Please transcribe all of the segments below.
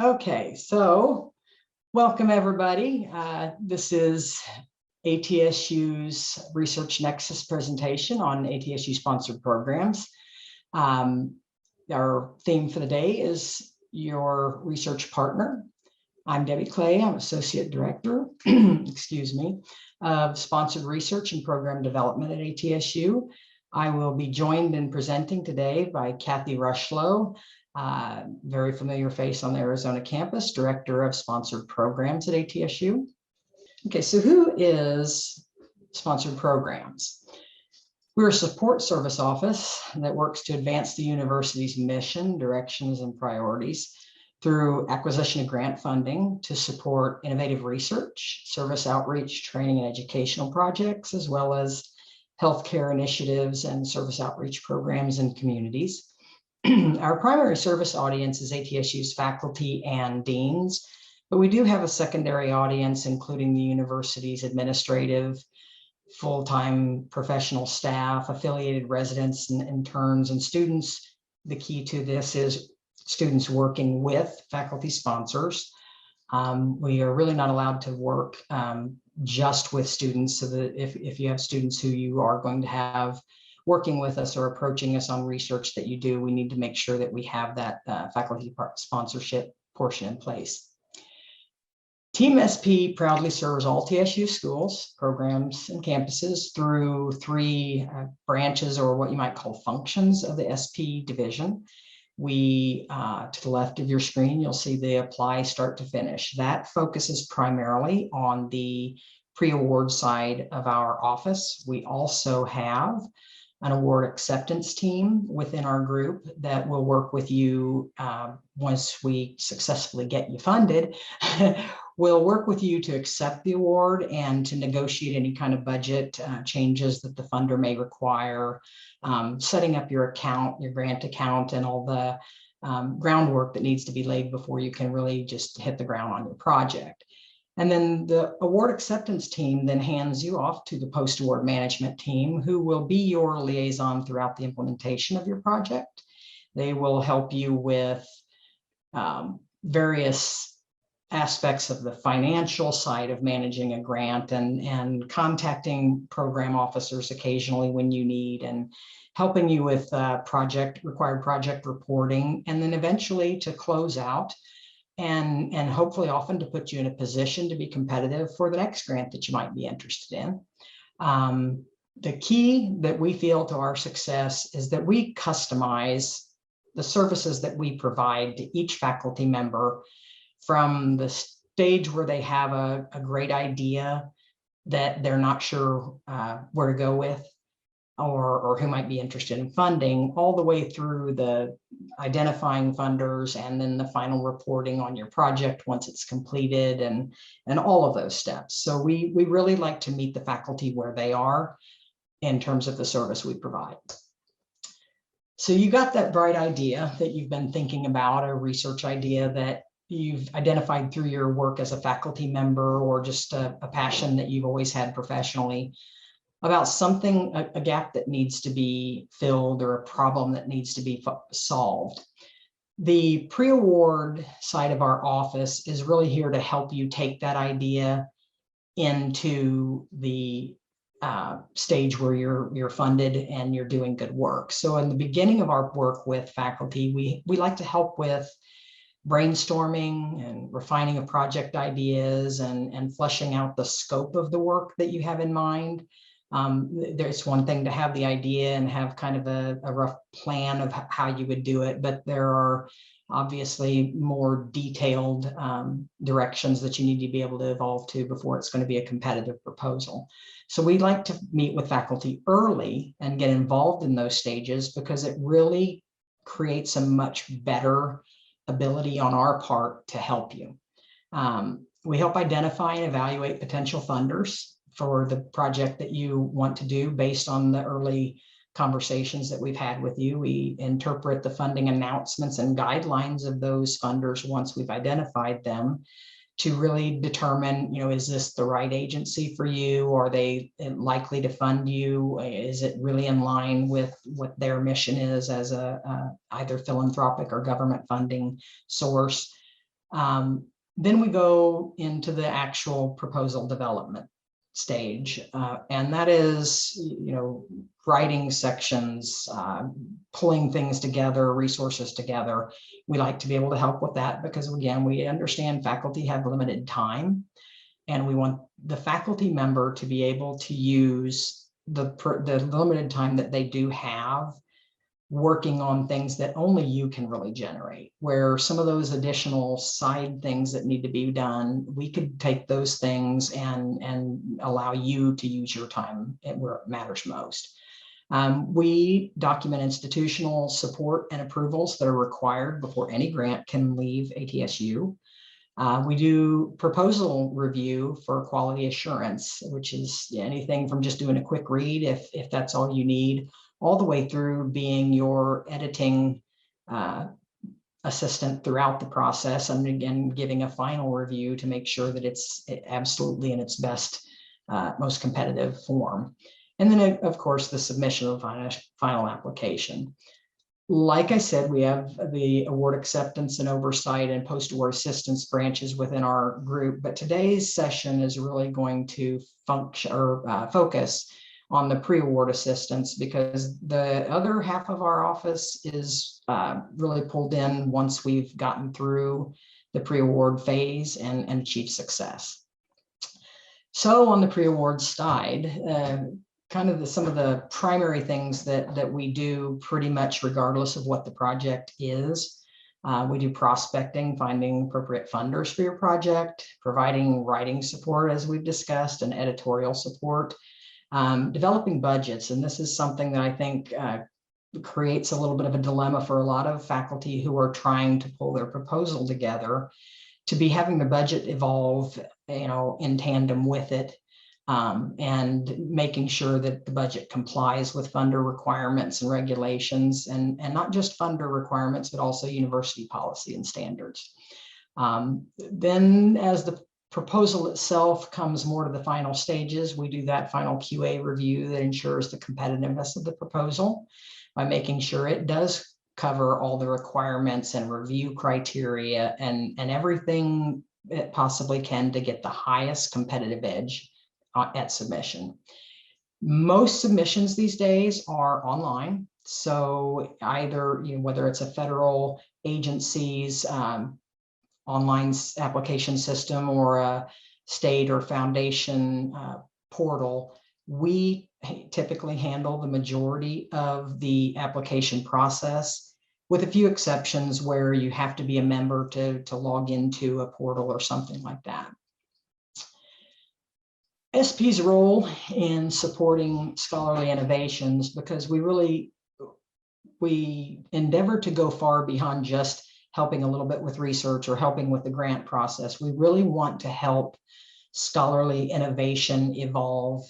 Okay, so welcome everybody. This is ATSU's Research Nexus presentation on ATSU sponsored programs. Our theme for the day is your research partner. I'm Debbie Clay. I'm Associate Director, excuse me, of Sponsored Research and Program Development at ATSU. I will be joined in presenting today by Kathy Rushlo, very familiar face on the Arizona campus, Director of Sponsored Programs at ATSU. Okay, so who is Sponsored Programs? We're a support service office that works to advance the university's mission, directions, and priorities through acquisition of grant funding to support innovative research, service outreach, training, and educational projects, as well as healthcare initiatives and service outreach programs in communities. Our primary service audience is ATSU's faculty and deans, but we do have a secondary audience, including the university's administrative, full-time professional staff, affiliated residents and interns and students. The key to this is students working with faculty sponsors. We are really not allowed to work just with students, so that if you have students who you are going to have working with us or approaching us on research that you do, we need to make sure that we have that faculty sponsorship portion in place. Team SP proudly serves all TSU schools, programs, and campuses through three branches, or what you might call functions, of the SP division. We, to the left of your screen, you'll see the apply start to finish. That focuses primarily on the pre-award side of our office. We also have an award acceptance team within our group that will work with you once we successfully get you funded. We'll work with you to accept the award and to negotiate any kind of budget changes that the funder may require, setting up your account, your grant account, and all the groundwork that needs to be laid before you can really just hit the ground on your project. And then the award acceptance team then hands you off to the post-award management team, who will be your liaison throughout the implementation of your project. They will help you with various aspects of the financial side of managing a grant, and contacting program officers occasionally when you need, and helping you with required project reporting, and then eventually to close out and hopefully often to put you in a position to be competitive for the next grant that you might be interested in. The key that we feel to our success is that we customize the services that we provide to each faculty member, from the stage where they have a great idea that they're not sure where to go with, or who might be interested in funding, all the way through the identifying funders and then the final reporting on your project once it's completed, and all of those steps. So we really like to meet the faculty where they are in terms of the service we provide. So you got that bright idea that you've been thinking about, a research idea that you've identified through your work as a faculty member, or just a passion that you've always had professionally, about something, a gap that needs to be filled, or a problem that needs to be solved. The pre-award side of our office is really here to help you take that idea into the stage where you're funded and you're doing good work. So in the beginning of our work with faculty, we like to help with brainstorming and refining of project ideas, and fleshing out the scope of the work that you have in mind. There's one thing to have the idea and have kind of a rough plan of how you would do it, but there are obviously more detailed directions that you need to be able to evolve to before it's going to be a competitive proposal. So we like to meet with faculty early and get involved in those stages, because it really creates a much better ability on our part to help you. We help identify and evaluate potential funders for the project that you want to do based on the early conversations that we've had with you. We interpret the funding announcements and guidelines of those funders once we've identified them, to really determine, is this the right agency for you? Are they likely to fund you? Is it really in line with what their mission is as a either philanthropic or government funding source? Then we go into the actual proposal development stage, and that is, writing sections, pulling things together, resources together. We like to be able to help with that because, again, we understand faculty have limited time, and we want the faculty member to be able to use the limited time that they do have working on things that only you can really generate, where some of those additional side things that need to be done, we could take those things and allow you to use your time where it matters most. We document institutional support and approvals that are required before any grant can leave ATSU. We do proposal review for quality assurance, which is anything from just doing a quick read, if that's all you need, all the way through being your editing assistant throughout the process, and again, giving a final review to make sure that it's absolutely in its best, most competitive form. And then, of course, the submission of the final application. Like I said, we have the award acceptance and oversight and post-award assistance branches within our group, but today's session is really going to function or focus on the pre-award assistance, because the other half of our office is really pulled in once we've gotten through the pre-award phase and achieved success. So on the pre-award side, kind of some of the primary things that we do pretty much regardless of what the project is. We do prospecting, finding appropriate funders for your project, providing writing support, as we've discussed, and editorial support. Developing budgets, and this is something that I think creates a little bit of a dilemma for a lot of faculty who are trying to pull their proposal together, to be having the budget evolve, in tandem with it, and making sure that the budget complies with funder requirements and regulations, and not just funder requirements, but also university policy and standards. Then as the proposal itself comes more to the final stages, we do that final QA review that ensures the competitiveness of the proposal by making sure it does cover all the requirements and review criteria and everything it possibly can to get the highest competitive edge at submission. Most submissions these days are online. So either, whether it's a federal agency's online application system or a state or foundation portal, we typically handle the majority of the application process, with a few exceptions where you have to be a member to log into a portal or something like that. SP's role in supporting scholarly innovations, because we endeavor to go far beyond just helping a little bit with research or helping with the grant process. We really want to help scholarly innovation evolve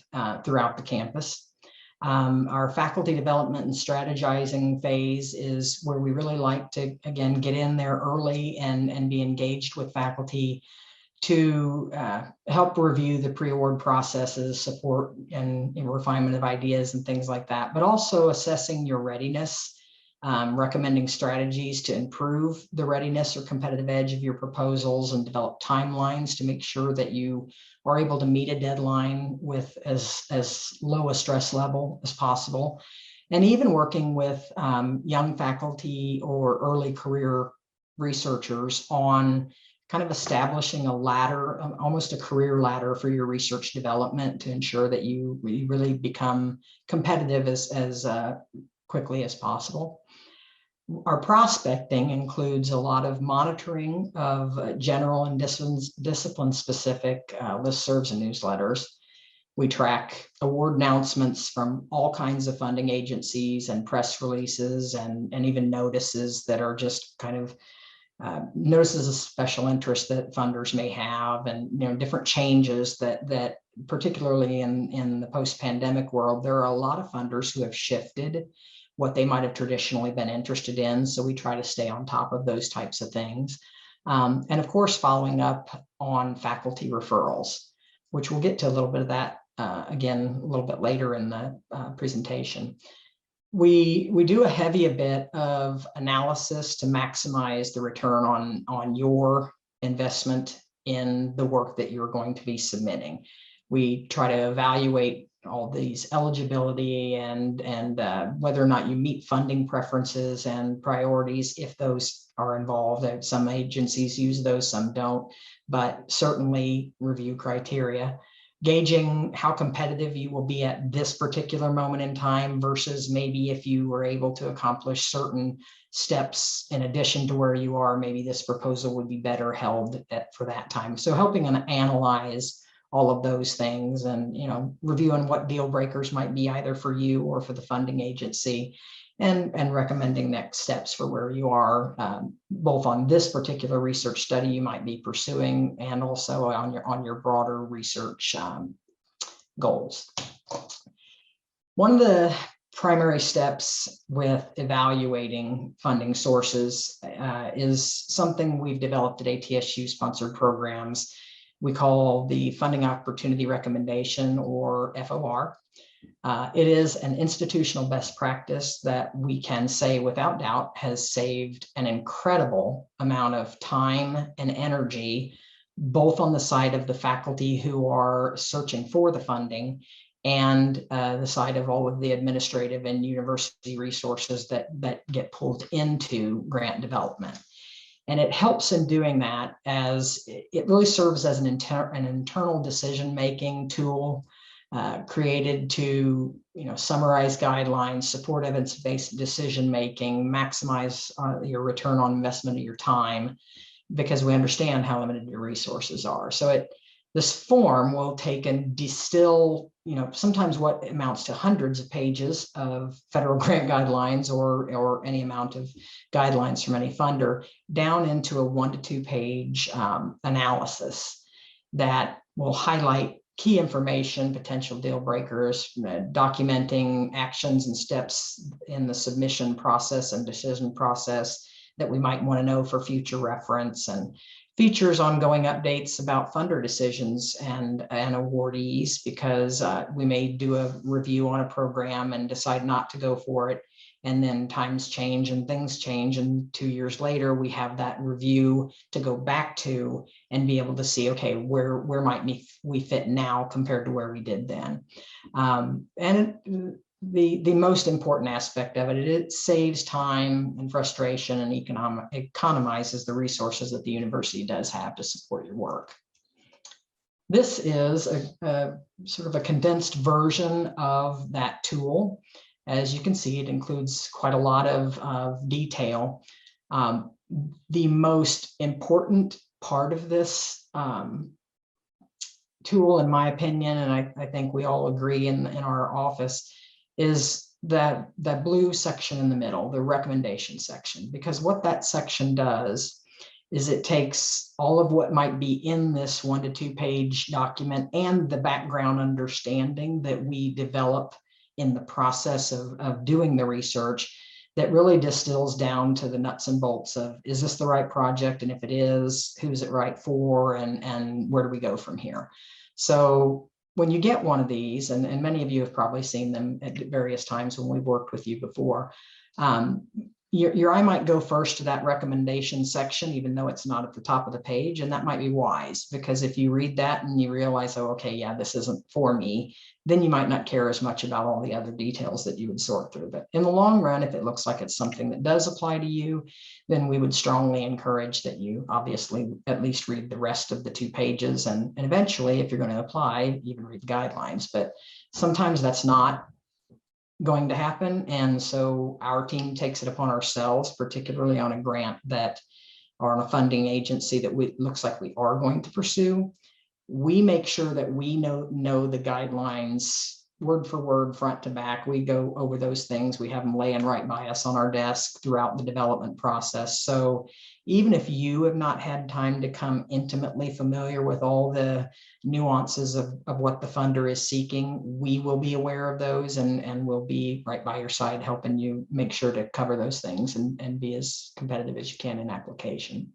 throughout the campus. Our faculty development and strategizing phase is where we really like to, again, get in there early and be engaged with faculty to help review the pre-award processes, support and refinement of ideas and things like that, but also assessing your readiness, recommending strategies to improve the readiness or competitive edge of your proposals, and develop timelines to make sure that you are able to meet a deadline with as low a stress level as possible. And even working with young faculty or early career researchers on kind of establishing a ladder, almost a career ladder for your research development, to ensure that you really become competitive as quickly as possible. Our prospecting includes a lot of monitoring of general and discipline-specific listservs and newsletters. We track award announcements from all kinds of funding agencies and press releases and even notices that are just kind of notices of special interest that funders may have, and different changes that particularly in the post-pandemic world, there are a lot of funders who have shifted what they might have traditionally been interested in. So we try to stay on top of those types of things. And of course, following up on faculty referrals, which we'll get to a little bit of that again a little bit later in the presentation. We do a bit of analysis to maximize the return on your investment in the work that you're going to be submitting. We try to evaluate all these eligibility and whether or not you meet funding preferences and priorities, if those are involved. Some agencies use those, some don't, but certainly review criteria. Gauging how competitive you will be at this particular moment in time versus maybe if you were able to accomplish certain steps in addition to where you are, maybe this proposal would be better held for that time. So helping them analyze all of those things and, reviewing what deal breakers might be either for you or for the funding agency, and recommending next steps for where you are, both on this particular research study you might be pursuing and also on your broader research goals. One of the primary steps with evaluating funding sources is something we've developed at ATSU sponsored programs we call the Funding Opportunity Recommendation, or FOR. It is an institutional best practice that we can say without doubt has saved an incredible amount of time and energy, both on the side of the faculty who are searching for the funding and the side of all of the administrative and university resources that get pulled into grant development. And it helps in doing that, as it really serves as an internal decision-making tool created to summarize guidelines, support evidence-based decision-making, maximize your return on investment of your time, because we understand how limited your resources are. So this form will take and distill, sometimes what amounts to hundreds of pages of federal grant guidelines or any amount of guidelines from any funder down into a 1 to 2 page analysis that will highlight key information, potential deal breakers, documenting actions and steps in the submission process and decision process that we might want to know for future reference, and features ongoing updates about funder decisions and awardees, because we may do a review on a program and decide not to go for it. And then times change and things change. And 2 years later, we have that review to go back to and be able to see, okay, where might we fit now compared to where we did then. The most important aspect of it saves time and frustration and economizes the resources that the university does have to support your work. This is a sort of a condensed version of that tool. As you can see, it includes quite a lot of detail. The most important part of this tool, in my opinion, and I think we all agree in our office, is that blue section in the middle, the recommendation section, because what that section does is it takes all of what might be in this 1 to 2 page document and the background understanding that we develop in the process of doing the research, that really distills down to the nuts and bolts of, is this the right project? And if it is, who's it right for? And where do we go from here? So when you get one of these, and many of you have probably seen them at various times when we've worked with you before, your eye might go first to that recommendation section, even though it's not at the top of the page. And that might be wise, because if you read that and you realize, oh, okay, yeah, this isn't for me, then you might not care as much about all the other details that you would sort through. But in the long run, if it looks like it's something that does apply to you, then we would strongly encourage that you obviously at least read the rest of the 2 pages. And eventually, if you're going to apply, even read the guidelines. But sometimes that's not going to happen. And so our team takes it upon ourselves, particularly on a grant that, or on a funding agency that looks like we are going to pursue. We make sure that we know the guidelines word for word, front to back. We go over those things. We have them laying right by us on our desk throughout the development process. So even if you have not had time to come intimately familiar with all the nuances of what the funder is seeking, we will be aware of those and we'll be right by your side helping you make sure to cover those things and be as competitive as you can in application.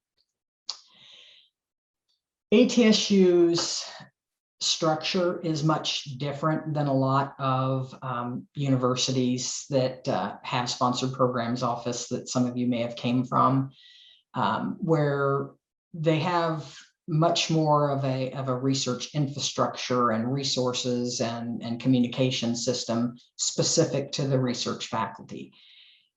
ATSU's structure is much different than a lot of universities that have sponsored programs office that some of you may have came from, where they have much more of a research infrastructure and resources and communication system specific to the research faculty.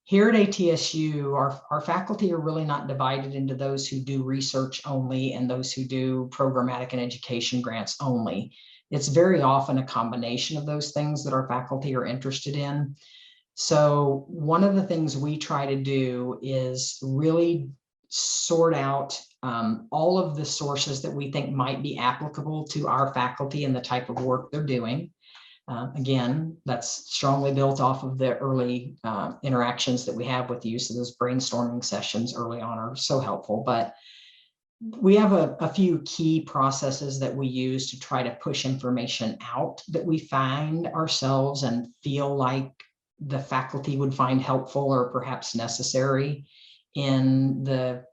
Here at ATSU, our faculty are really not divided into those who do research only and those who do programmatic and education grants only. It's very often a combination of those things that our faculty are interested in. So one of the things we try to do is really sort out all of the sources that we think might be applicable to our faculty and the type of work they're doing. Again, that's strongly built off of the early interactions that we have with you. So those brainstorming sessions early on are so helpful, but we have a few key processes that we use to try to push information out that we find ourselves and feel like the faculty would find helpful or perhaps necessary in the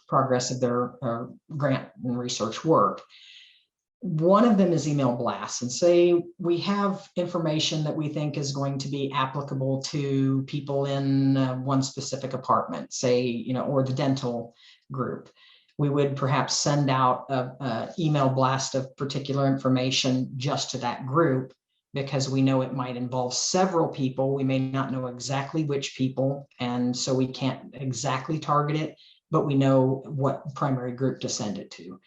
progress of their grant and research work. One of them is email blasts, and say we have information that we think is going to be applicable to people in one specific department, say, or the dental group. We would perhaps send out an email blast of particular information just to that group because we know it might involve several people. We may not know exactly which people, and so we can't exactly target it, but we know what primary group to send it to.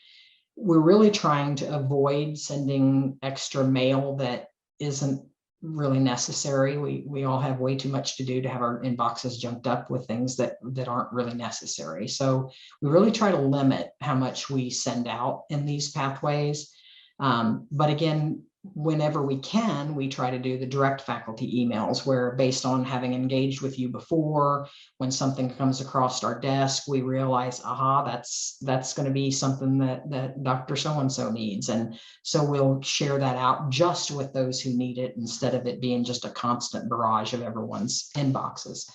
We're really trying to avoid sending extra mail that isn't really necessary. We all have way too much to do to have our inboxes junked up with things that aren't really necessary. So we really try to limit how much we send out in these pathways. But again, whenever we can, we try to do the direct faculty emails where, based on having engaged with you before, when something comes across our desk, we realize, aha, that's going to be something that Dr. So-and-so needs. And so we'll share that out just with those who need it instead of it being just a constant barrage of everyone's inboxes.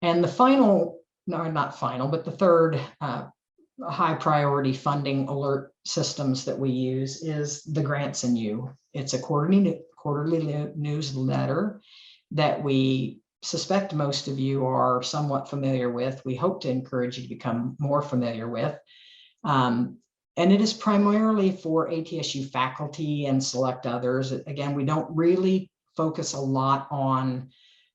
And the final, no, not final, but the third high priority funding alert systems that we use is the Grants and You. It's a quarterly newsletter that we suspect most of you are somewhat familiar with. We hope to encourage you to become more familiar with. And it is primarily for ATSU faculty and select others. Again, we don't really focus a lot on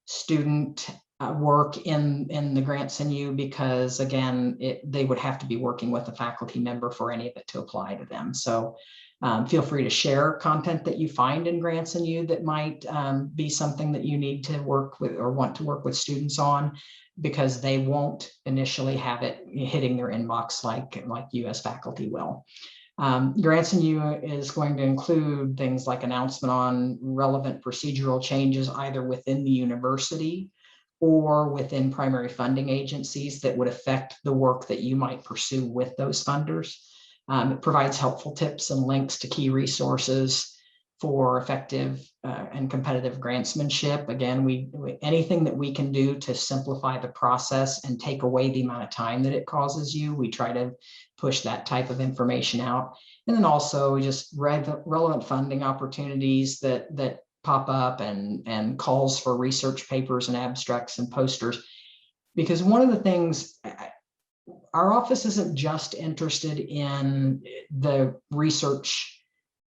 student work in the Grants and You because, again, they would have to be working with a faculty member for any of it to apply to them. So feel free to share content that you find in Grants and You that might be something that you need to work with or want to work with students on, because they won't initially have it hitting their inbox like you as faculty will. Grants and You is going to include things like announcement on relevant procedural changes either within the university or within primary funding agencies that would affect the work that you might pursue with those funders. It provides helpful tips and links to key resources for effective and competitive grantsmanship. Again, anything that we can do to simplify the process and take away the amount of time that it causes you, we try to push that type of information out. And then also just relevant funding opportunities that pop up and calls for research papers and abstracts and posters. Because one of the things, our office isn't just interested in the research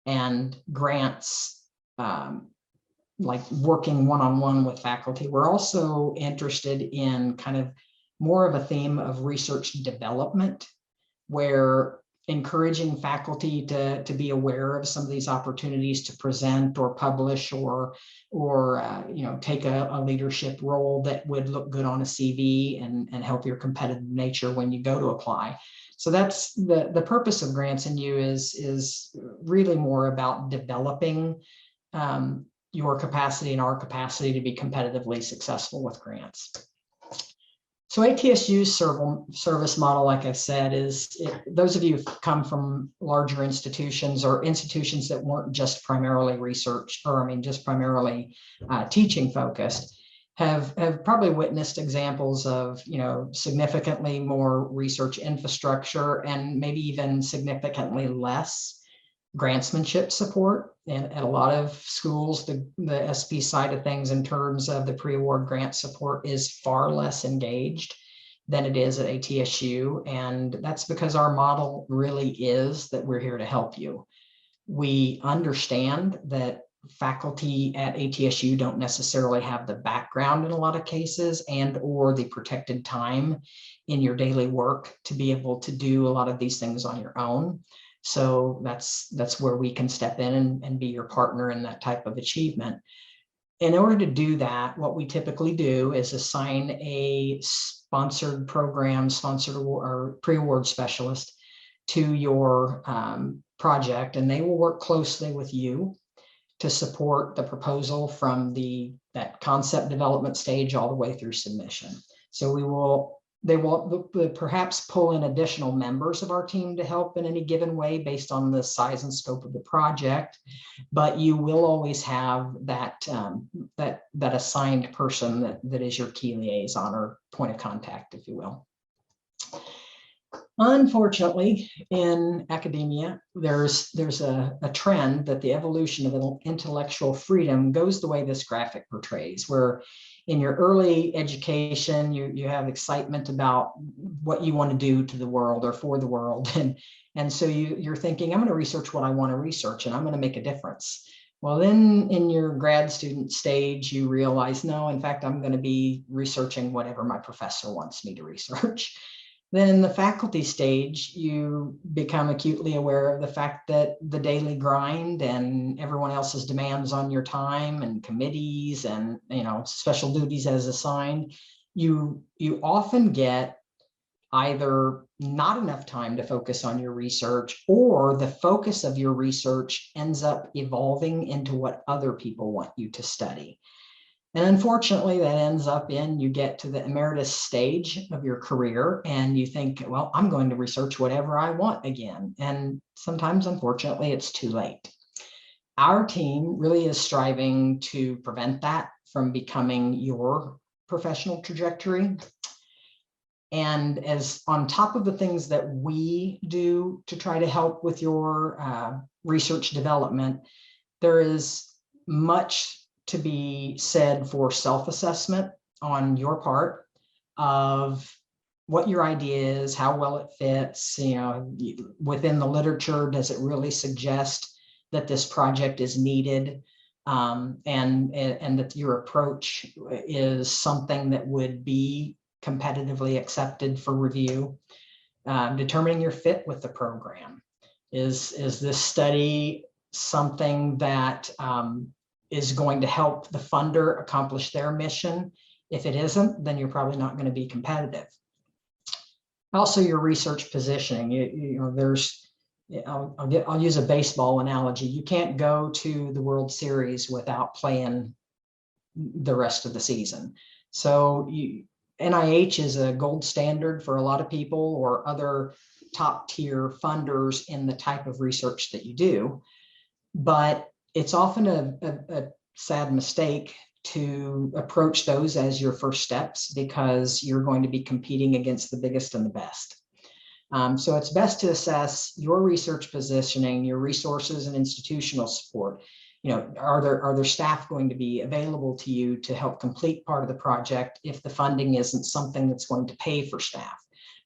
and grants, like working one-on-one with faculty. We're also interested in kind of more of a theme of research development, where encouraging faculty to be aware of some of these opportunities to present or publish or take a leadership role that would look good on a CV and help your competitive nature when you go to apply. So that's the purpose of Grants and You is really more about developing your capacity and our capacity to be competitively successful with grants. So ATSU's service model, like I said, is those of you who come from larger institutions or institutions that weren't just primarily research, or just primarily teaching focused, have probably witnessed examples of, significantly more research infrastructure and maybe even significantly less grantsmanship support. And at a lot of schools, the SP side of things in terms of the pre-award grant support is far less engaged than it is at ATSU. And that's because our model really is that we're here to help you. We understand that faculty at ATSU don't necessarily have the background in a lot of cases and or the protected time in your daily work to be able to do a lot of these things on your own. So that's where we can step in and be your partner in that type of achievement. In order to do that, what we typically do is assign a sponsored program, sponsored or pre-award specialist to your project, and they will work closely with you to support the proposal from that concept development stage all the way through submission. So they will perhaps pull in additional members of our team to help in any given way based on the size and scope of the project, but you will always have that assigned person that is your key liaison or point of contact, if you will. Unfortunately, in academia, there's a trend that the evolution of intellectual freedom goes the way this graphic portrays, where in your early education, you have excitement about what you want to do to the world or for the world. And so you're thinking, I'm going to research what I want to research and I'm going to make a difference. Well, then in your grad student stage, you realize, no, in fact, I'm going to be researching whatever my professor wants me to research. Then in the faculty stage, you become acutely aware of the fact that the daily grind and everyone else's demands on your time and committees and special duties as assigned, you often get either not enough time to focus on your research, or the focus of your research ends up evolving into what other people want you to study. And unfortunately, that ends up you get to the emeritus stage of your career and you think, well, I'm going to research whatever I want again. And sometimes, unfortunately, it's too late. Our team really is striving to prevent that from becoming your professional trajectory. And as on top of the things that we do to try to help with your research development, there is much to be said for self-assessment on your part of what your idea is, how well it fits, within the literature, does it really suggest that this project is needed, and that your approach is something that would be competitively accepted for review. Determining your fit with the program. Is this study something that is going to help the funder accomplish their mission? If it isn't, then you're probably not going to be competitive. Also, your research positioning. I'll use a baseball analogy. You can't go to the World Series without playing the rest of the season. So NIH is a gold standard for a lot of people or other top tier funders in the type of research that you do, but it's often a sad mistake to approach those as your first steps because you're going to be competing against the biggest and the best. So it's best to assess your research positioning, your resources and institutional support. Are there staff going to be available to you to help complete part of the project if the funding isn't something that's going to pay for staff?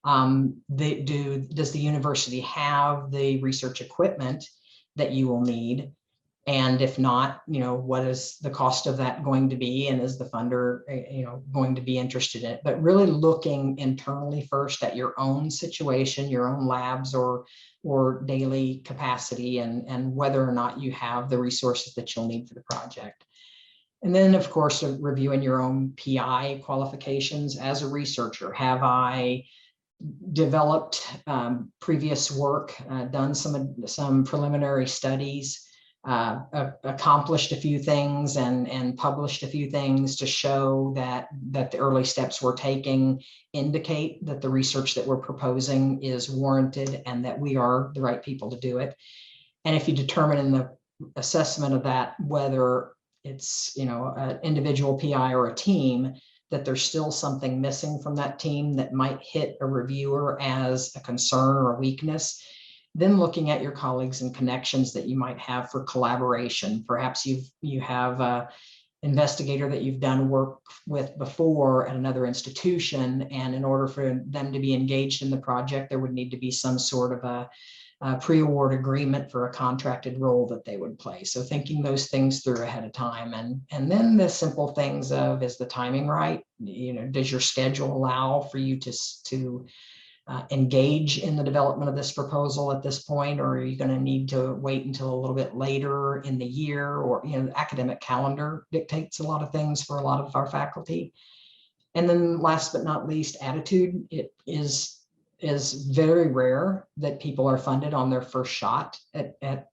Does the university have the research equipment that you will need? And if not, what is the cost of that going to be? And is the funder, going to be interested in it? But really looking internally first at your own situation, your own labs or daily capacity, and whether or not you have the resources that you'll need for the project. And then, of course, reviewing your own PI qualifications as a researcher. Have I developed previous work, done some preliminary studies, accomplished a few things and published a few things to show that the early steps we're taking indicate that the research that we're proposing is warranted and that we are the right people to do it. And if you determine in the assessment of that whether it's, you know, an individual PI or a team, that there's still something missing from that team that might hit a reviewer as a concern or a weakness, then looking at your colleagues and connections that you might have for collaboration. Perhaps you have a investigator that you've done work with before at another institution, and in order for them to be engaged in the project, there would need to be some sort of a pre-award agreement for a contracted role that they would play. So thinking those things through ahead of time, and then the simple things of, is the timing right? You know, does your schedule allow for you to engage in the development of this proposal at this point, or are you going to need to wait until a little bit later in the year? Or, you know, the academic calendar dictates a lot of things for a lot of our faculty. And then last but not least, attitude. It is very rare that people are funded on their first shot at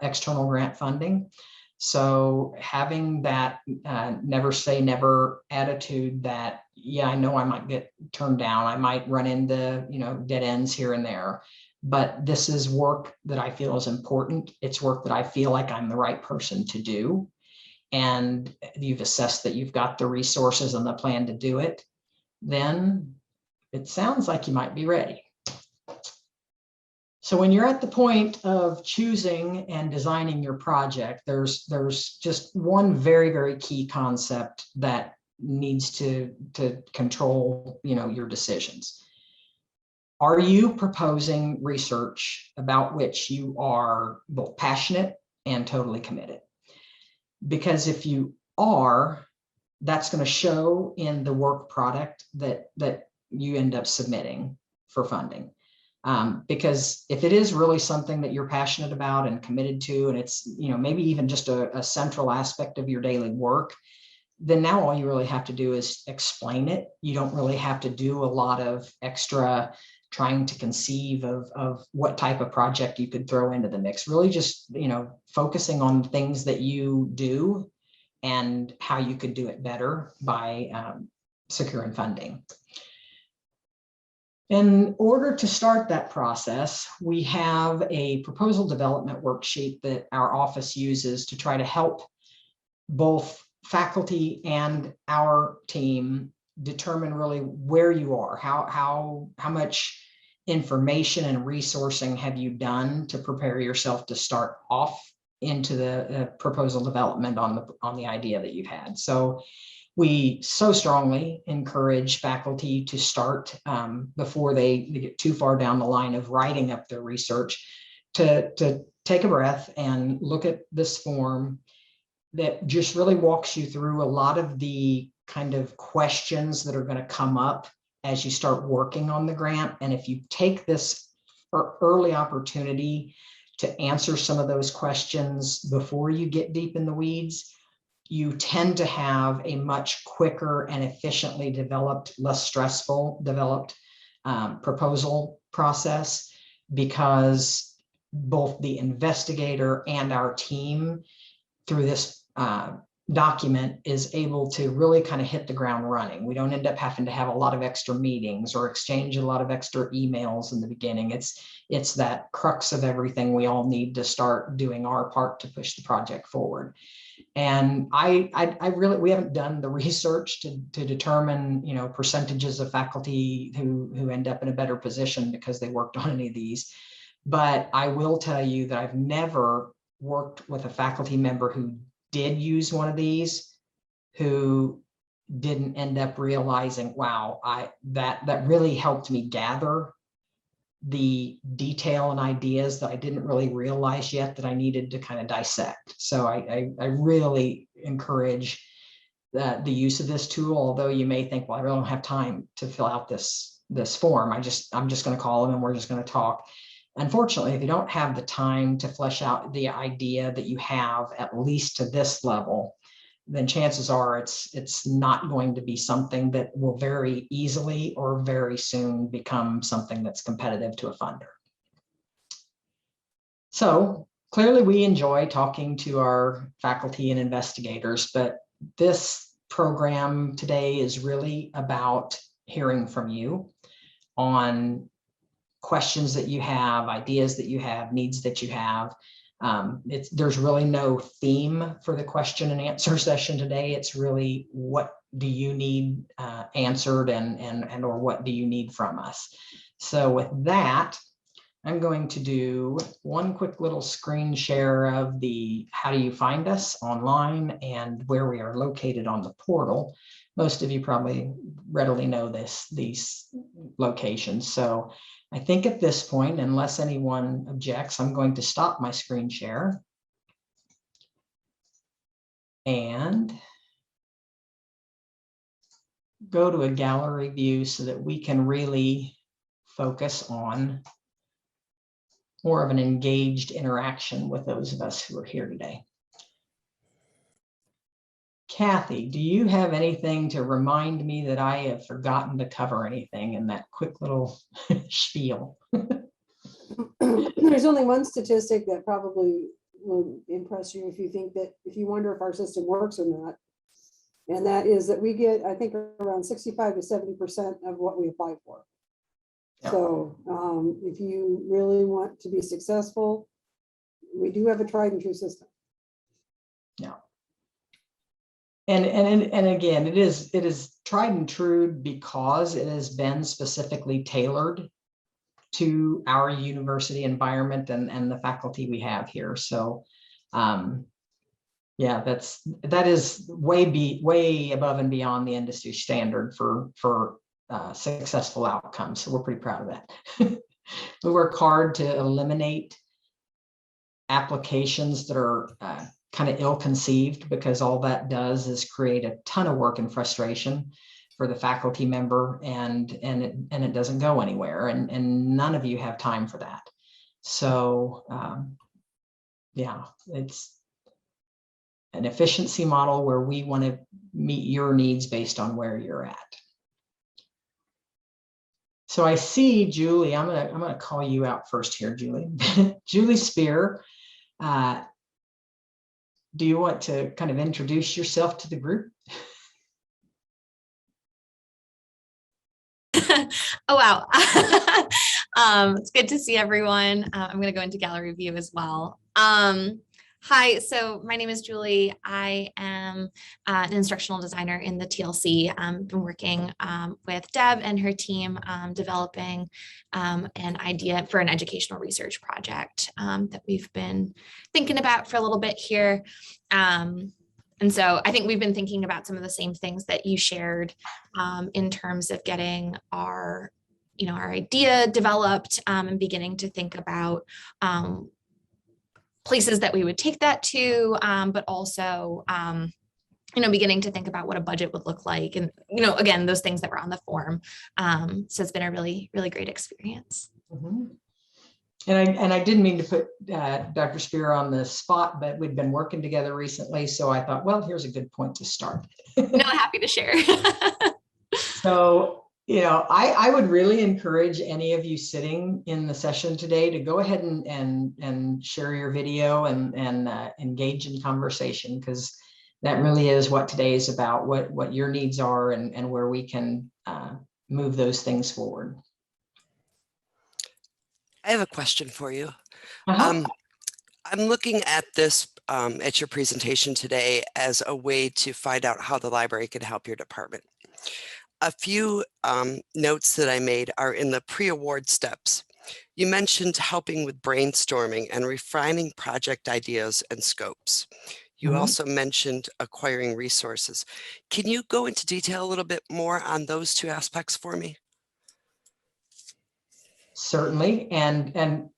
external grant funding. So having that never say never attitude, that, yeah, I know I might get turned down, I might run into, you know, dead ends here and there, but this is work that I feel is important. It's work that I feel like I'm the right person to do. And you've assessed that you've got the resources and the plan to do it, then it sounds like you might be ready. So when you're at the point of choosing and designing your project, there's just one very, very key concept that needs to control, you know, your decisions. Are you proposing research about which you are both passionate and totally committed? Because if you are, that's going to show in the work product that you end up submitting for funding. Because if it is really something that you're passionate about and committed to, and it's, you know, maybe even just a central aspect of your daily work, then now all you really have to do is explain it. You don't really have to do a lot of extra trying to conceive of what type of project you could throw into the mix. Really just, you know, focusing on things that you do and how you could do it better by securing funding. In order to start that process, we have a proposal development worksheet that our office uses to try to help both faculty and our team determine really where you are, how much information and resourcing have you done to prepare yourself to start off into the proposal development on the idea that you've had. So we so strongly encourage faculty to start before they get too far down the line of writing up their research, to take a breath and look at this form that just really walks you through a lot of the kind of questions that are going to come up as you start working on the grant. And if you take this early opportunity to answer some of those questions before you get deep in the weeds, you tend to have a much quicker and efficiently developed, less stressful developed proposal process, because both the investigator and our team through this document is able to really kind of hit the ground running. We don't end up having to have a lot of extra meetings or exchange a lot of extra emails in the beginning. It's that crux of everything we all need to start doing our part to push the project forward. And I really, we haven't done the research to determine, you know, percentages of faculty who end up in a better position because they worked on any of these. But I will tell you that I've never worked with a faculty member who did use one of these who didn't end up realizing, wow, that really helped me gather the detail and ideas that I didn't really realize yet that I needed to kind of dissect. So I really encourage the use of this tool, although you may think, well, I really don't have time to fill out this form. I'm just going to call them and we're just going to talk. Unfortunately, if you don't have the time to flesh out the idea that you have, at least to this level, then chances are it's not going to be something that will very easily or very soon become something that's competitive to a funder. So clearly we enjoy talking to our faculty and investigators, but this program today is really about hearing from you on questions that you have, ideas that you have, needs that you have. There's really no theme for the question and answer session today. It's really, what do you need answered, and or what do you need from us? So with that, I'm going to do one quick little screen share of the how do you find us online and where we are located on the portal. Most of you probably readily know these locations. So I think at this point, unless anyone objects, I'm going to stop my screen share and go to a gallery view so that we can really focus on more of an engaged interaction with those of us who are here today. Kathy, do you have anything to remind me that I have forgotten to cover anything in that quick little spiel? There's only one statistic that probably will impress you if you wonder if our system works or not. And that is that we get, I think, around 65 to 70% of what we apply for. Yeah. So if you really want to be successful, we do have a tried and true system. Yeah. And again, it is tried and true because it has been specifically tailored to our university environment and the faculty we have here. So yeah, that is way above and beyond the industry standard for successful outcomes. So we're pretty proud of that. We work hard to eliminate applications that are kind of ill-conceived, because all that does is create a ton of work and frustration for the faculty member, and it doesn't go anywhere, and none of you have time for that. So yeah, it's an efficiency model where we want to meet your needs based on where you're at. So I see Julie. I'm gonna call you out first here, Julie. Julie Spear. Do you want to kind of introduce yourself to the group? Oh, wow. It's good to see everyone. I'm going to go into gallery view as well. Hi, so my name is Julie. I am an instructional designer in the TLC. I've been working with Deb and her team developing an idea for an educational research project that we've been thinking about for a little bit here. And so I think we've been thinking about some of the same things that you shared in terms of getting our idea developed and beginning to think about places that we would take that to, but also, beginning to think about what a budget would look like. And, again, those things that were on the form. So it's been a really, really great experience. Mm-hmm. And I didn't mean to put Dr. Spear on the spot, but we've been working together recently. So I thought, well, here's a good point to start. No, happy to share. So, I would really encourage any of you sitting in the session today to go ahead and share your video and engage in conversation, because that really is what today is about, what your needs are and where we can move those things forward. I have a question for you. Uh-huh. I'm looking at this, at your presentation today, as a way to find out how the library can help your department. A few notes that I made are in the pre-award steps. You mentioned helping with brainstorming and refining project ideas and scopes. You also mentioned acquiring resources. Can you go into detail a little bit more on those two aspects for me? Certainly, and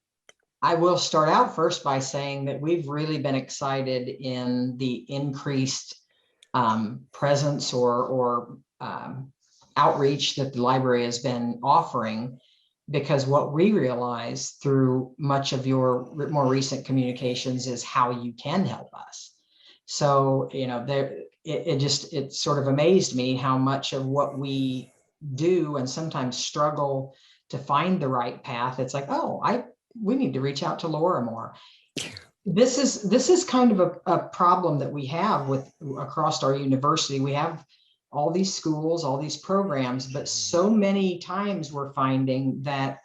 I will start out first by saying that we've really been excited in the increased presence or outreach that the library has been offering, because what we realize through much of your more recent communications is how you can help us. So, it sort of amazed me how much of what we do and sometimes struggle to find the right path. It's like, oh, we need to reach out to Laura more. This is kind of a problem that we have across our university. We have all these schools, all these programs, but so many times we're finding that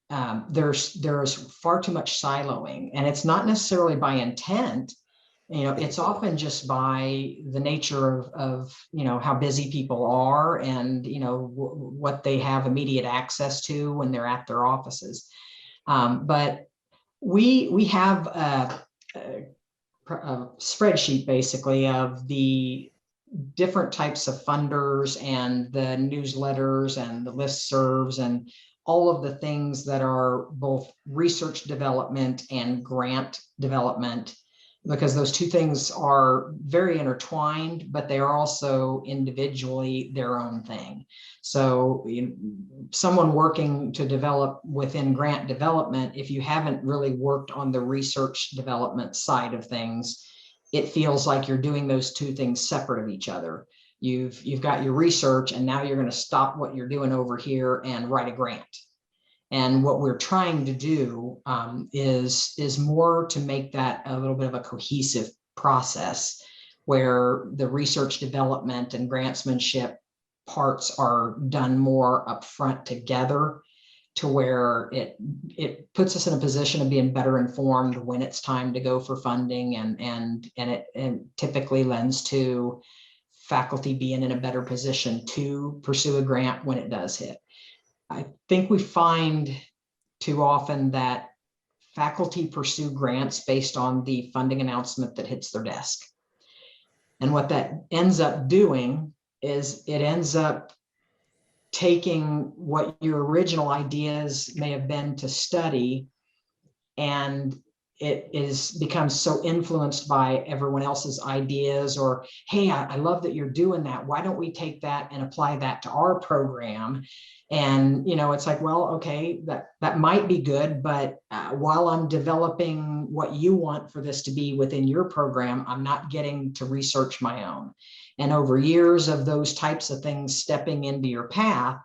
there's far too much siloing, and it's not necessarily by intent. It's often just by the nature of how busy people are, and what they have immediate access to when they're at their offices. But we have a spreadsheet basically of the different types of funders and the newsletters and the listservs and all of the things that are both research development and grant development, because those two things are very intertwined, but they are also individually their own thing. So someone working to develop within grant development, if you haven't really worked on the research development side of things, it feels like you're doing those two things separate of each other. You've got your research, and now you're going to stop what you're doing over here and write a grant. And what we're trying to do is more to make that a little bit of a cohesive process, where the research development and grantsmanship parts are done more upfront together, to where it puts us in a position of being better informed when it's time to go for funding, and it typically lends to faculty being in a better position to pursue a grant when it does hit. I think we find too often that faculty pursue grants based on the funding announcement that hits their desk. And what that ends up doing is it ends up taking what your original ideas may have been to study, and it becomes so influenced by everyone else's ideas, or, hey, I love that you're doing that. Why don't we take that and apply that to our program? And, it's like, well, okay, that might be good, but while I'm developing what you want for this to be within your program, I'm not getting to research my own. And over years of those types of things stepping into your path,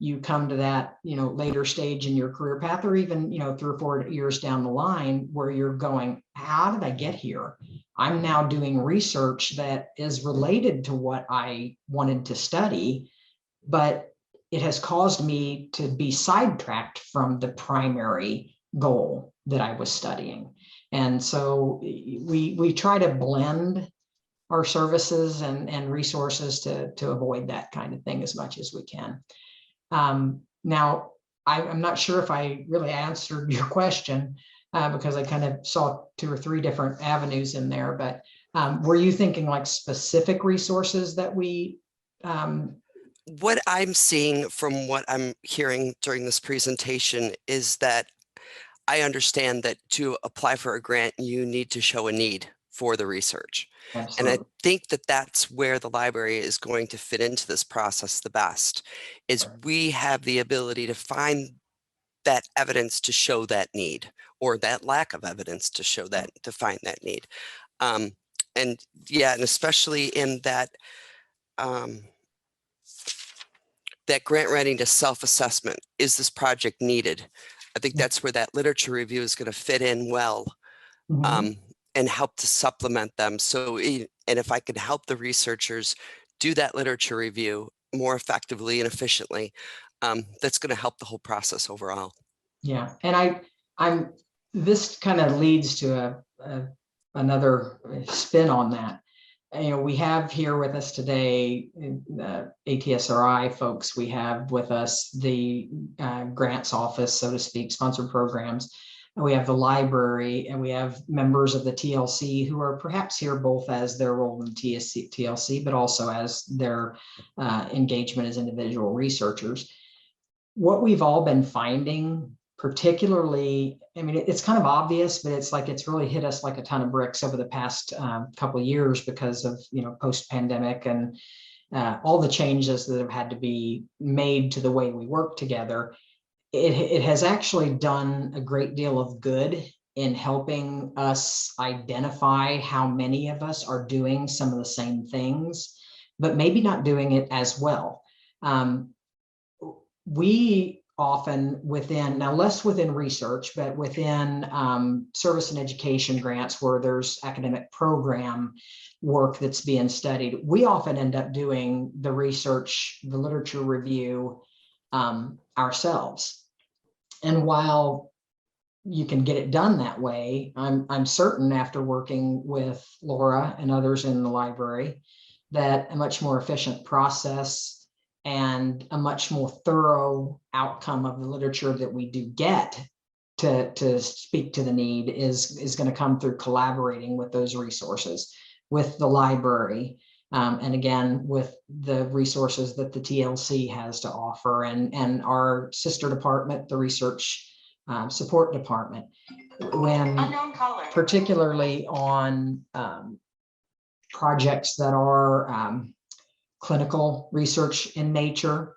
you come to that, later stage in your career path, or even, 3 or 4 years down the line, where you're going, how did I get here? I'm now doing research that is related to what I wanted to study, but it has caused me to be sidetracked from the primary goal that I was studying. And so we try to blend our services and resources to avoid that kind of thing as much as we can. Now, I'm not sure if I really answered your question, because I kind of saw 2 or 3 different avenues in there, but were you thinking like specific resources that we? What I'm seeing from what I'm hearing during this presentation is that I understand that to apply for a grant, you need to show a need for the research. Absolutely. And I think that that's where the library is going to fit into this process the best, is we have the ability to find that evidence to show that need, or that lack of evidence to show that, to find that need. And yeah, and especially in that, that grant readiness self-assessment, is this project needed? I think that's where that literature review is going to fit in well. And help to supplement them. So, and if I can help the researchers do that literature review more effectively and efficiently, that's going to help the whole process overall. Yeah, and this kind of leads to another spin on that. We have here with us today, the ATSRI folks. We have with us the grants office, so to speak, sponsored programs. And we have the library, and we have members of the TLC who are perhaps here both as their role in TLC, but also as their engagement as individual researchers. What we've all been finding, particularly, I mean, it's kind of obvious, but it's really hit us like a ton of bricks over the past couple of years because of, post-pandemic and all the changes that have had to be made to the way we work together. It has actually done a great deal of good in helping us identify how many of us are doing some of the same things, but maybe not doing it as well. We often now less within research, but within service and education grants where there's academic program work that's being studied, we often end up doing the research, the literature review ourselves. And while you can get it done that way, I'm certain after working with Laura and others in the library that a much more efficient process and a much more thorough outcome of the literature that we do get to speak to the need is going to come through collaborating with those resources, with the library, and again, with the resources that the TLC has to offer, and our sister department, the research support department. When particularly on projects that are clinical research in nature,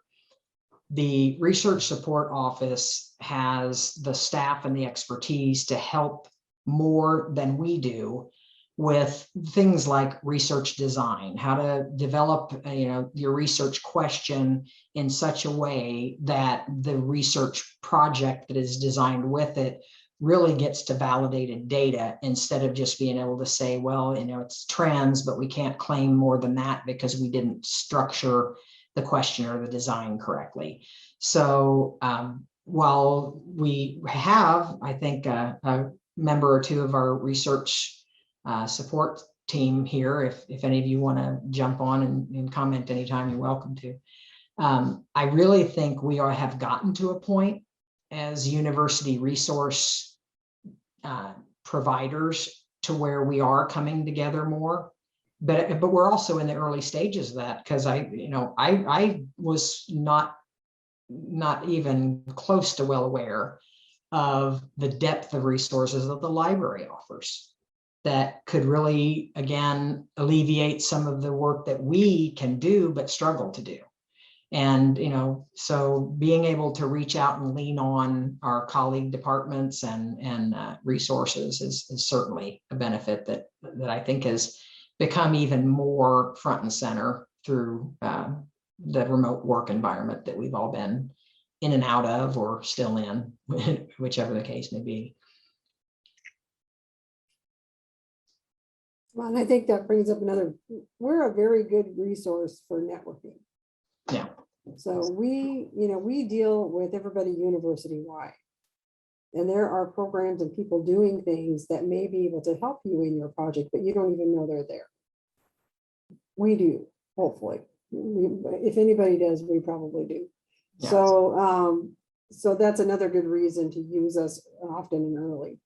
the research support office has the staff and the expertise to help more than we do with things like research design, how to develop, your research question in such a way that the research project that is designed with it really gets to validated data, instead of just being able to say, well, it's trends, but we can't claim more than that because we didn't structure the question or the design correctly. So while we have, I think, a member or two of our research support team here, if any of you want to jump on and comment anytime, you're welcome to. I really think we have gotten to a point as university resource providers to where we are coming together more, but we're also in the early stages of that, because I was not even close to well aware of the depth of resources that the library offers that could really, again, alleviate some of the work that we can do but struggle to do. And, so being able to reach out and lean on our colleague departments and resources is certainly a benefit that I think has become even more front and center through the remote work environment that we've all been in and out of, or still in, whichever the case may be. Well, and I think that brings up we're a very good resource for networking. Yeah. So we deal with everybody university-wide. And there are programs and people doing things that may be able to help you in your project, but you don't even know they're there. We do, hopefully. If anybody does, we probably do. Yeah. So that's another good reason to use us often and early,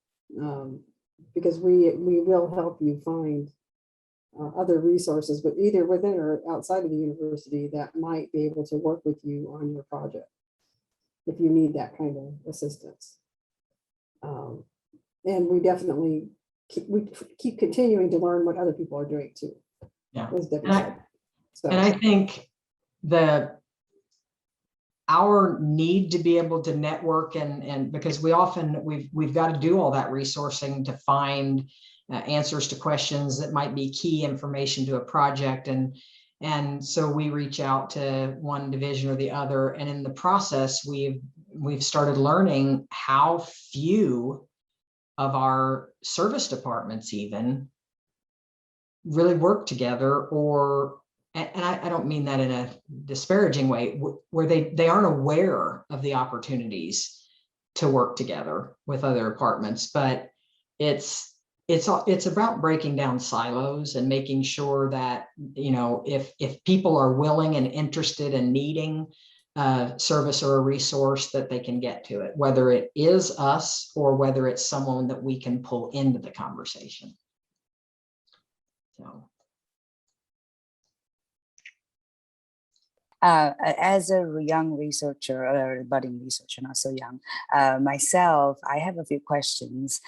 because we will help you find other resources, but either within or outside of the university that might be able to work with you on your project if you need that kind of assistance. And we definitely keep continuing to learn what other people are doing too. Yeah. And I think our need to be able to network and because we've got to do all that resourcing to find answers to questions that might be key information to a project, and so we reach out to one division or the other, and in the process we've started learning how few of our service departments even really work together, and I don't mean that in a disparaging way, where they aren't aware of the opportunities to work together with other departments, but it's about breaking down silos and making sure that, if people are willing and interested in needing a service or a resource, that they can get to it, whether it is us or whether it's someone that we can pull into the conversation. So. As a young researcher, or budding researcher, not so young, myself, I have a few questions.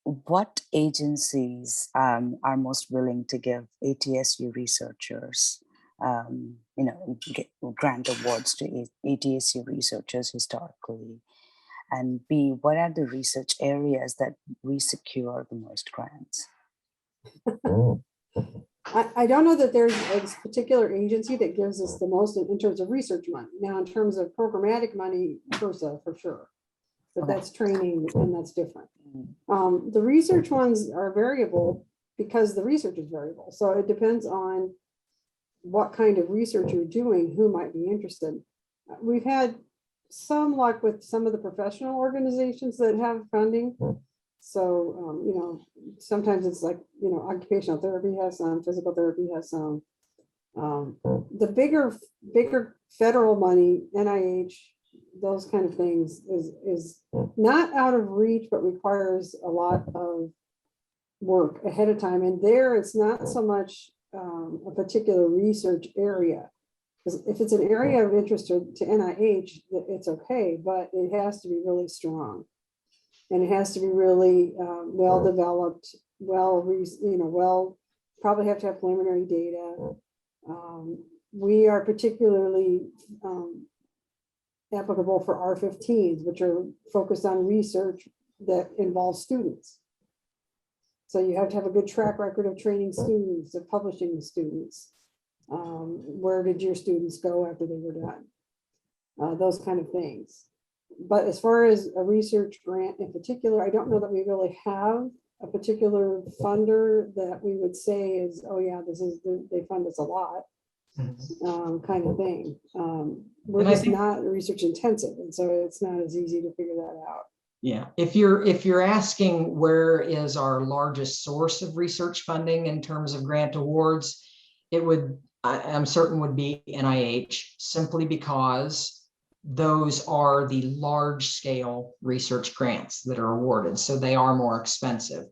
What agencies are most willing to give ATSU researchers, grant awards to ATSU researchers historically? And B, what are the research areas that we secure the most grants? I don't know that there's a particular agency that gives us the most in terms of research money. Now, in terms of programmatic money, PURSA for sure, but that's training and that's different. The research ones are variable because the research is variable. So it depends on what kind of research you're doing, who might be interested. We've had some luck with some of the professional organizations that have funding. So, sometimes it's like, occupational therapy has some, physical therapy has some. The bigger federal money, NIH, those kind of things is not out of reach, but requires a lot of work ahead of time. And there, it's not so much a particular research area. Because if it's an area of interest to NIH, it's okay, but it has to be really strong. And it has to be really well developed, probably have to have preliminary data. We are particularly applicable for R15s, which are focused on research that involves students. So you have to have a good track record of training students, of publishing the students. Where did your students go after they were done? Those kind of things. But as far as a research grant in particular, I don't know that we really have a particular funder that we would say is, oh yeah, they fund us a lot, kind of thing. We're just not research intensive, and so it's not as easy to figure that out. Yeah, if you're asking where is our largest source of research funding in terms of grant awards, I'm certain would be NIH, simply because those are the large scale research grants that are awarded. So they are more expensive.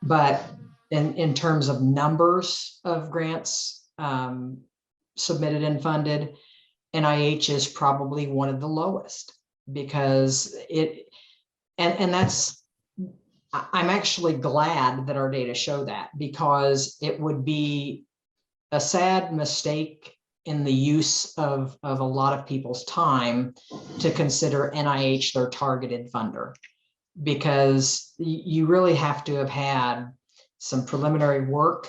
But in terms of numbers of grants submitted and funded, NIH is probably one of the lowest, because I'm actually glad that our data show that, because it would be a sad mistake in the use of a lot of people's time to consider NIH their targeted funder, because you really have to have had some preliminary work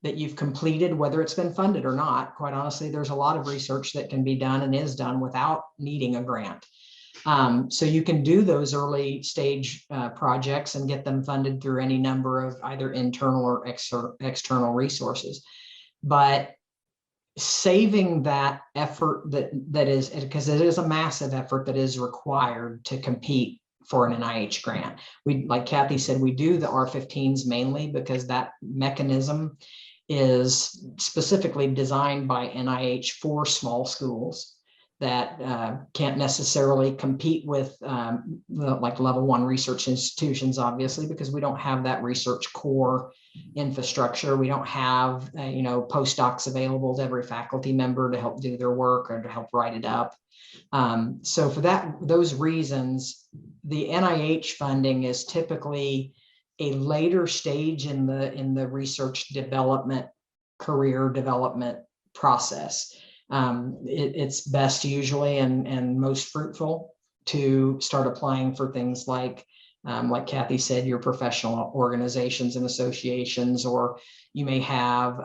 that you've completed, whether it's been funded or not. Quite honestly, there's a lot of research that can be done and is done without needing a grant. So you can do those early stage projects and get them funded through any number of either internal or external resources. But saving that effort that is, because it is a massive effort that is required to compete for an NIH grant. Like Kathy said, we do the R15s mainly because that mechanism is specifically designed by NIH for small schools that can't necessarily compete with like level 1 research institutions, obviously, because we don't have that research core infrastructure. We don't have postdocs available to every faculty member to help do their work or to help write it up. So for those reasons, the NIH funding is typically a later stage in the research development, career development process. It's best usually and most fruitful to start applying for things like Kathy said, your professional organizations and associations, or you may have,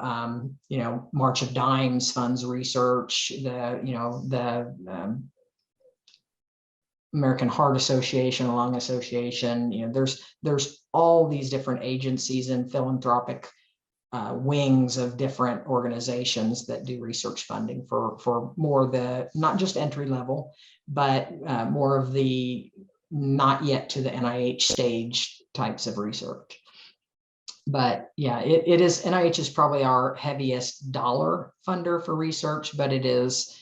March of Dimes funds research, the American Heart Association, Lung Association. There's all these different agencies and philanthropic wings of different organizations that do research funding for more not just entry level, but more of the not yet to the NIH stage types of research. But yeah, it is, NIH is probably our heaviest dollar funder for research, but it is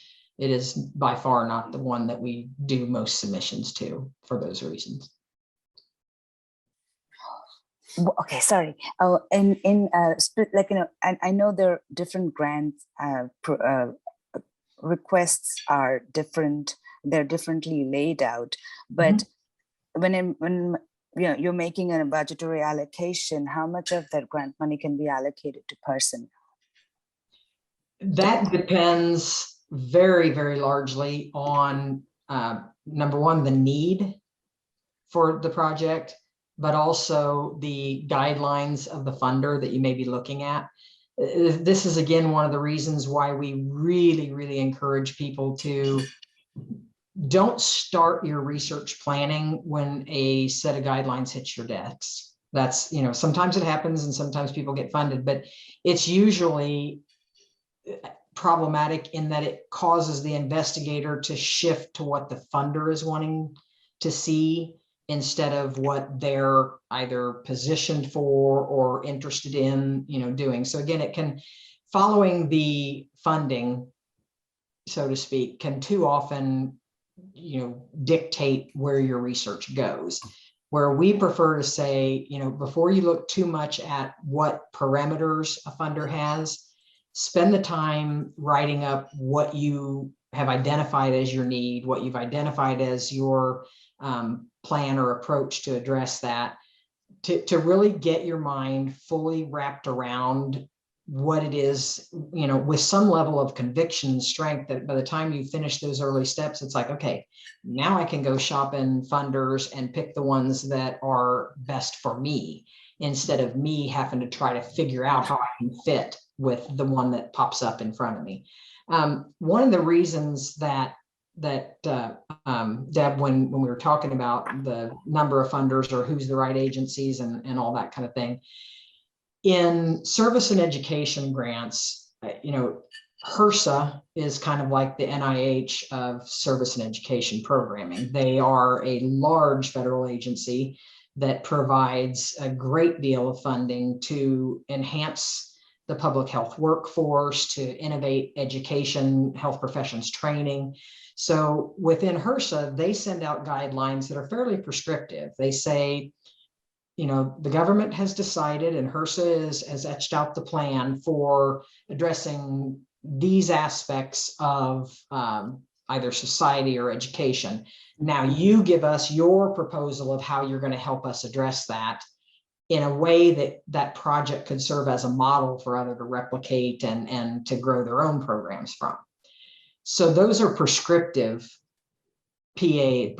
by far not the one that we do most submissions to for those reasons. Okay, sorry. I know there are different grants requests are different. They're differently laid out, but when you're making a budgetary allocation, how much of that grant money can be allocated to person? That depends very, very largely on number one, the need for the project, but also the guidelines of the funder that you may be looking at. This is, again, one of the reasons why we really, really encourage people to don't start your research planning when a set of guidelines hits your desks. That's, sometimes it happens and sometimes people get funded, but it's usually problematic in that it causes the investigator to shift to what the funder is wanting to see instead of what they're either positioned for or interested in, doing. So again, it can, following the funding, so to speak, can too often, dictate where your research goes. Where we prefer to say, before you look too much at what parameters a funder has, spend the time writing up what you have identified as your need, what you've identified as your plan or approach to address that, to really get your mind fully wrapped around what it is, with some level of conviction and strength, that by the time you finish those early steps, it's like, okay, now I can go shop in funders and pick the ones that are best for me, instead of me having to try to figure out how I can fit with the one that pops up in front of me. One of the reasons that Deb, when we were talking about the number of funders or who's the right agencies and all that kind of thing, in service and education grants, HRSA is kind of like the NIH of service and education programming. They are a large federal agency that provides a great deal of funding to enhance the public health workforce, to innovate education, health professions training. So within HRSA, they send out guidelines that are fairly prescriptive. They say, the government has decided, and HRSA has etched out the plan for addressing these aspects of either society or education. Now you give us your proposal of how you're going to help us address that in a way that that project could serve as a model for others to replicate and to grow their own programs from. So those are prescriptive PA,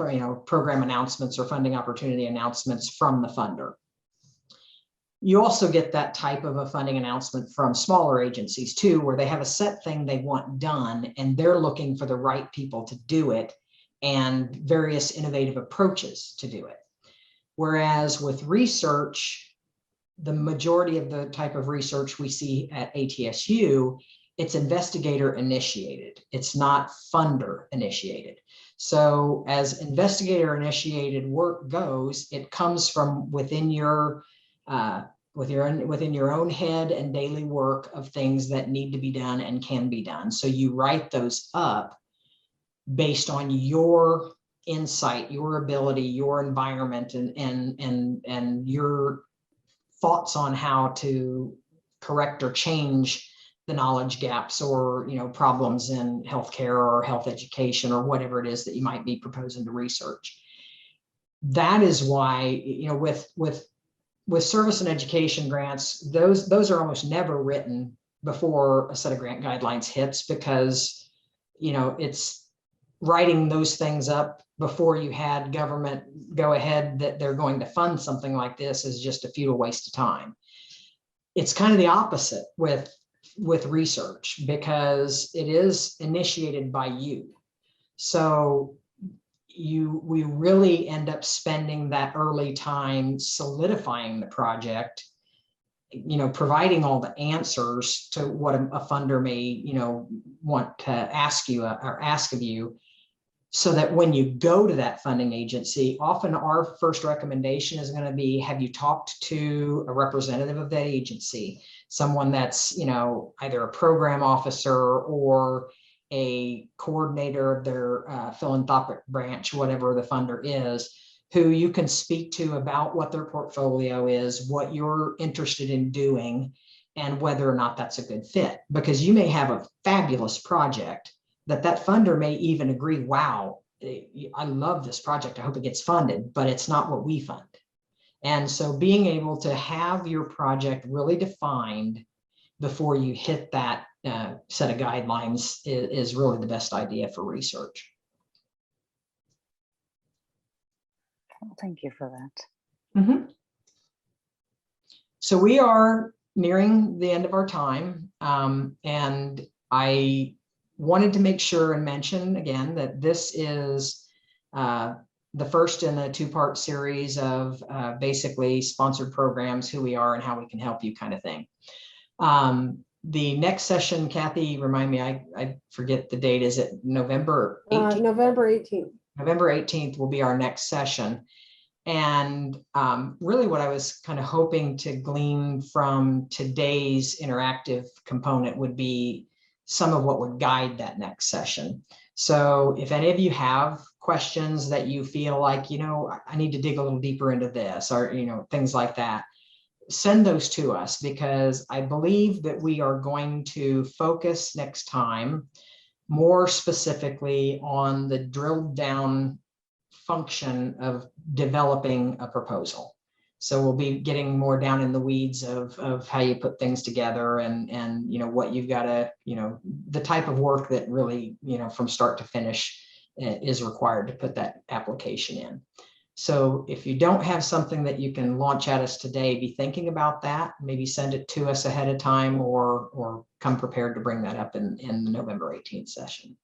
program announcements or funding opportunity announcements from the funder. You also get that type of a funding announcement from smaller agencies too, where they have a set thing they want done and they're looking for the right people to do it and various innovative approaches to do it. Whereas with research, the majority of the type of research we see at ATSU, it's investigator initiated. It's not funder initiated. So as investigator initiated work goes, it comes from within your within your own head and daily work of things that need to be done and can be done. So you write those up based on your insight, your ability, your environment, and your thoughts on how to correct or change the knowledge gaps or problems in healthcare or health education or whatever it is that you might be proposing to research. That is why with service and education grants, those are almost never written before a set of grant guidelines hits, because it's writing those things up before you had government go ahead that they're going to fund something like this is just a futile waste of time. It's kind of the opposite with research, because it is initiated by you. So we really end up spending that early time solidifying the project, providing all the answers to what a funder may, want to ask you or ask of you, so that when you go to that funding agency, often our first recommendation is going to be, have you talked to a representative of that agency, someone that's, either a program officer or a coordinator of their philanthropic branch, whatever the funder is, who you can speak to about what their portfolio is, what you're interested in doing, and whether or not that's a good fit. Because you may have a fabulous project that funder may even agree, wow, I love this project, I hope it gets funded, but it's not what we fund. And so being able to have your project really defined before you hit that set of guidelines is really the best idea for research. Well, thank you for that. Mm-hmm. So we are nearing the end of our time, and I wanted to make sure and mention again that this is the first in a two-part series of basically sponsored programs, who we are and how we can help you kind of thing. The next session, Kathy, remind me, I forget the date. Is it November 18th? November 18th. November 18th will be our next session. And really what I was kind of hoping to glean from today's interactive component would be some of what would guide that next session. So if any of you have questions that you feel like, you know, I need to dig a little deeper into this, or, you know, things like that, send those to us, because I believe that we are going to focus next time more specifically on the drilled down function of developing a proposal. So we'll be getting more down in the weeds of how you put things together, and you know, what you've got to, you know, the type of work that really, you know, from start to finish is required to put that application in. So if you don't have something that you can launch at us today, be thinking about that. Maybe send it to us ahead of time, or come prepared to bring that up in the November 18th session.